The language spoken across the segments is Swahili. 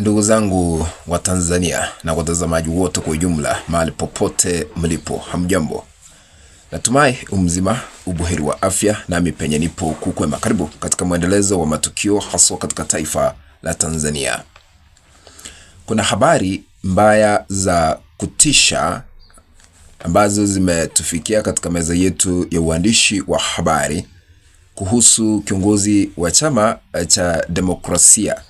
Ndugu zangu wa Tanzania na watazamaji wote kwa ujumla, mahali popote mlipo, hamjambo? Natumai umzima, ubuheri wa afya, nami penye nipo kukwema. Karibu katika mwendelezo wa matukio haswa katika taifa la Tanzania. Kuna habari mbaya za kutisha ambazo zimetufikia katika meza yetu ya uandishi wa habari kuhusu kiongozi wa chama cha demokrasia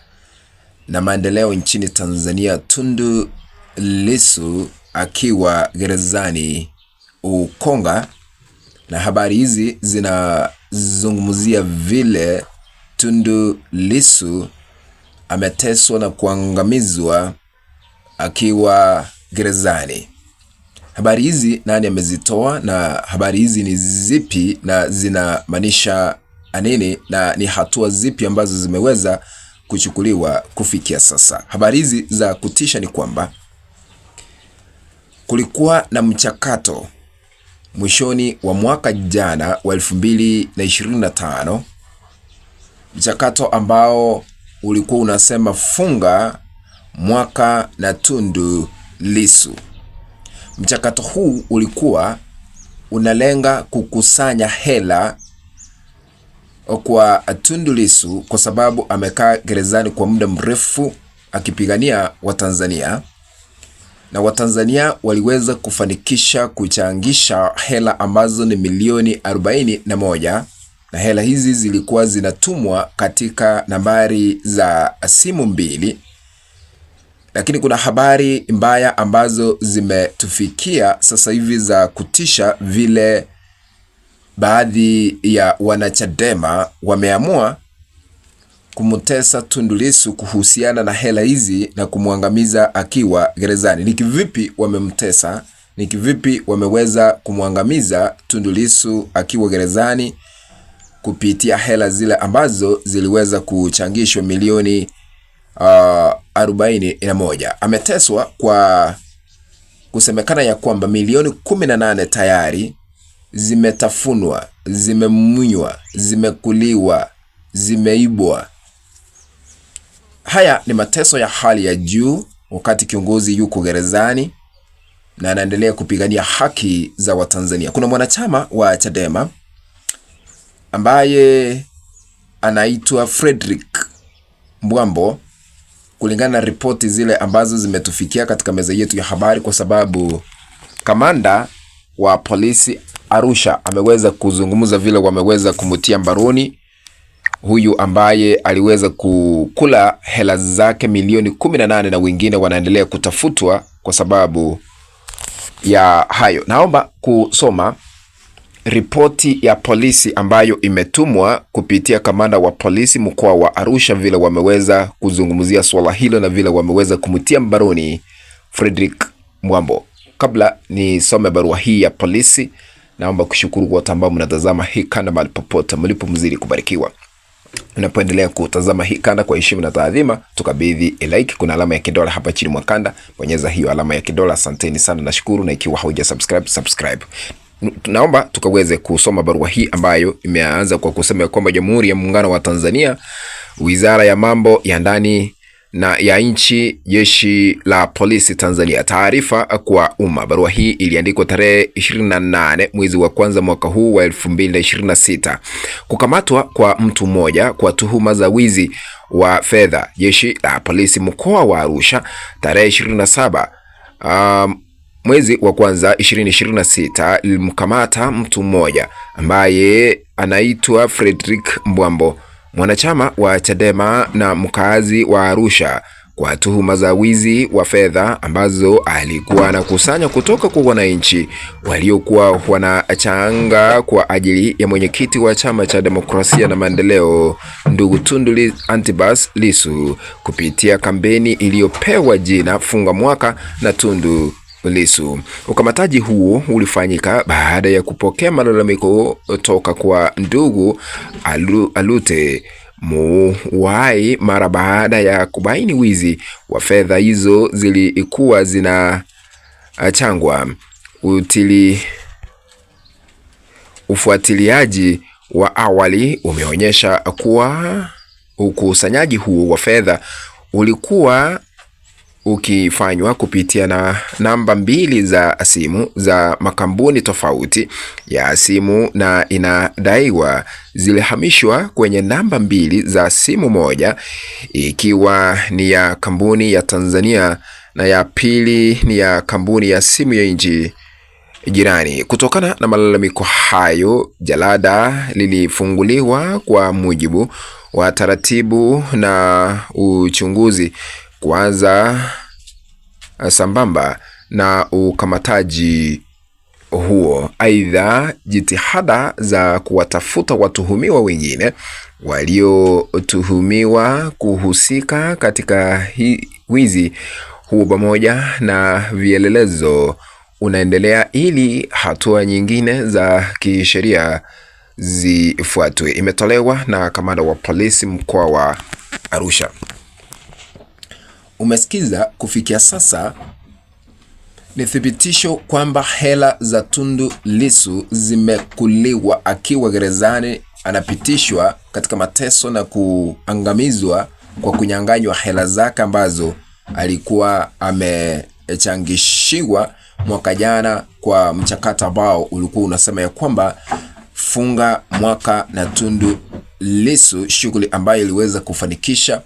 na maendeleo nchini Tanzania, Tundu Lissu akiwa gerezani Ukonga, na habari hizi zinazungumzia vile Tundu Lissu ameteswa na kuangamizwa akiwa gerezani. Habari hizi nani amezitoa, na habari hizi ni zipi, na zinamaanisha nini, na ni hatua zipi ambazo zimeweza kuchukuliwa kufikia sasa? Habari hizi za kutisha ni kwamba kulikuwa na mchakato mwishoni wa mwaka jana wa 2025, mchakato ambao ulikuwa unasema funga mwaka na Tundu Lissu. Mchakato huu ulikuwa unalenga kukusanya hela kwa Tundu Lissu kwa sababu amekaa gerezani kwa muda mrefu akipigania Watanzania, na Watanzania waliweza kufanikisha kuchangisha hela ambazo ni milioni 41, na hela hizi zilikuwa zinatumwa katika nambari za simu mbili. Lakini kuna habari mbaya ambazo zimetufikia sasa hivi za kutisha, vile baadhi ya wanachadema wameamua kumtesa Tundu Lissu kuhusiana na hela hizi na kumwangamiza akiwa gerezani. Ni kivipi wamemtesa? Ni kivipi wameweza kumwangamiza Tundu Lissu akiwa gerezani kupitia hela zile ambazo ziliweza kuchangishwa milioni 41? Ameteswa kwa kusemekana ya kwamba milioni 18 tayari zimetafunwa, zimemunywa, zimekuliwa, zimeibwa. Haya ni mateso ya hali ya juu wakati kiongozi yuko gerezani na anaendelea kupigania haki za Watanzania. Kuna mwanachama wa Chadema ambaye anaitwa Frederick Mbwambo, kulingana na ripoti zile ambazo zimetufikia katika meza yetu ya habari, kwa sababu kamanda wa polisi Arusha ameweza kuzungumza vile wameweza kumutia mbaroni huyu ambaye aliweza kukula hela zake milioni 18, na wengine wanaendelea kutafutwa kwa sababu ya hayo. Naomba kusoma ripoti ya polisi ambayo imetumwa kupitia kamanda wa polisi mkoa wa Arusha, vile wameweza kuzungumzia swala hilo na vile wameweza kumutia mbaroni Frederick Mbwambo. Kabla nisome barua hii ya polisi, naomba kushukuru wote ambao mnatazama hii kanda mahali popote mlipo, mzidi kubarikiwa. Unapoendelea kutazama hii kanda kwa heshima na taadhima, tukabidhi like. Kuna alama ya kidole hapa chini mwa kanda, bonyeza hiyo alama ya kidole. Asanteni sana, nashukuru, na ikiwa hauja subscribe. Naomba tukaweze kusoma barua hii ambayo imeanza kwa kusema kwamba Jamhuri ya Muungano wa Tanzania, Wizara ya Mambo ya Ndani na ya Nchi, Jeshi la Polisi Tanzania. Taarifa kwa umma. Barua hii iliandikwa tarehe 28 mwezi wa kwanza mwaka huu wa 2026. Kukamatwa kwa mtu mmoja kwa tuhuma za wizi wa fedha. Jeshi la Polisi mkoa wa Arusha tarehe 27 mwezi wa kwanza 2026 lilimkamata mtu mmoja ambaye anaitwa Frederick Mbwambo, mwanachama wa Chadema na mkazi wa Arusha, kwa tuhuma za wizi wa fedha ambazo alikuwa anakusanya kutoka kwa wananchi waliokuwa wanachanga kwa ajili ya mwenyekiti wa chama cha demokrasia na maendeleo, ndugu Tundu Antipas Lissu, kupitia kampeni iliyopewa jina Funga Mwaka na Tundu Lissu. Ukamataji huo ulifanyika baada ya kupokea malalamiko toka kwa ndugu Alute Muwai mara baada ya kubaini wizi wa fedha hizo zilikuwa zinachangwa. Ufuatiliaji wa awali umeonyesha kuwa ukusanyaji huo wa fedha ulikuwa ukifanywa kupitia na namba 2 za simu za makampuni tofauti ya simu, na inadaiwa zilihamishwa kwenye namba 2 za simu, moja ikiwa ni ya kampuni ya Tanzania na ya pili ni ya kampuni ya simu ya nchi jirani. Kutokana na malalamiko hayo, jalada lilifunguliwa kwa mujibu wa taratibu na uchunguzi kwanza sambamba na ukamataji huo. Aidha, jitihada za kuwatafuta watuhumiwa wengine waliotuhumiwa kuhusika katika wizi huo pamoja na vielelezo unaendelea ili hatua nyingine za kisheria zifuatwe. Imetolewa na kamanda wa polisi mkoa wa Arusha. Umesikiza, kufikia sasa ni thibitisho kwamba hela za Tundu Lissu zimekuliwa akiwa gerezani, anapitishwa katika mateso na kuangamizwa kwa kunyang'anywa hela zake ambazo alikuwa amechangishiwa mwaka jana kwa mchakato ambao ulikuwa unasema ya kwamba funga mwaka na Tundu Lissu, shughuli ambayo iliweza kufanikisha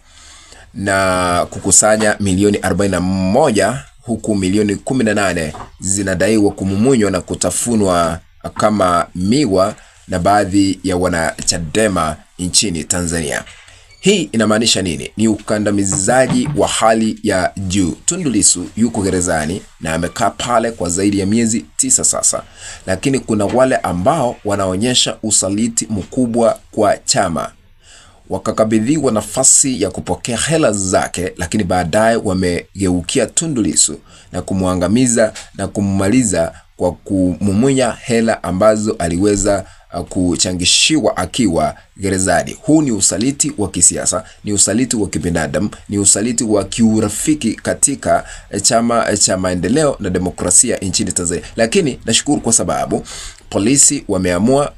na kukusanya milioni 41, huku milioni 18 zinadaiwa kumumunywa na kutafunwa kama miwa na baadhi ya wanachadema nchini Tanzania. Hii inamaanisha nini? Ni ukandamizaji wa hali ya juu. Tundu Lissu yuko gerezani na amekaa pale kwa zaidi ya miezi 9 sasa, lakini kuna wale ambao wanaonyesha usaliti mkubwa kwa chama, wakakabidhiwa nafasi ya kupokea hela zake, lakini baadaye wamegeukia Tundu Lissu na kumwangamiza na kummaliza kwa kumumunya hela ambazo aliweza kuchangishiwa akiwa gerezani. Huu ni usaliti wa kisiasa, ni usaliti wa kibinadamu, ni usaliti wa kiurafiki katika chama cha maendeleo na demokrasia nchini Tanzania. Lakini nashukuru kwa sababu polisi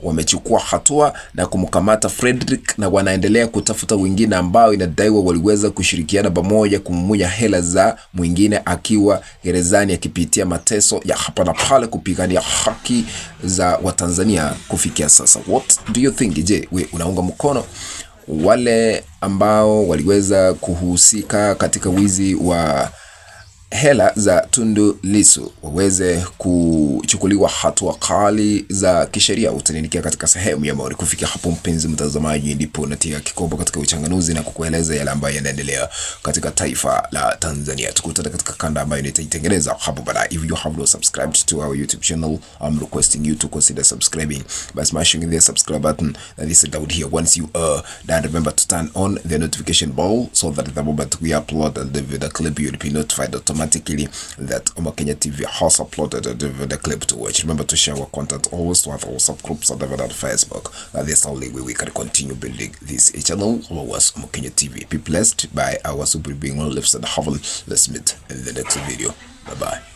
wamechukua hatua na kumkamata Fredrick, na wanaendelea kutafuta wengine ambao inadaiwa waliweza kushirikiana pamoja kumumunya hela za mwingine akiwa gerezani, akipitia mateso ya hapa na pale kupigania haki za Watanzania kufikia sasa. What do you think? Je, we unaunga mkono wale ambao waliweza kuhusika katika wizi wa hela za Tundu Lissu waweze kuchukuliwa hatua kali za kisheria? Utaniandikia katika sehemu ya maoni. Kufikia hapo, mpenzi mtazamaji, ndipo natia kikomo katika uchanganuzi na kukueleza yale ambayo yanaendelea katika taifa la Tanzania. Tukutane katika kanda ambayo nitaitengeneza hapo baadaye. If you have not subscribed to our YouTube channel, I'm requesting you to consider subscribing by smashing the subscribe button that is down here. Once you are done, remember to turn on the notification bell so that the moment we upload the video clip, you'll be notified automatically that Omakenya TV has uploaded the clip to watch. Remember to share our content always, to have our subgroups on Facebook. That is the only way we can continue building this channel. Was Omakenya TV. Be blessed by our super being lives in heaven. Let's meet in the next video. Bye bye.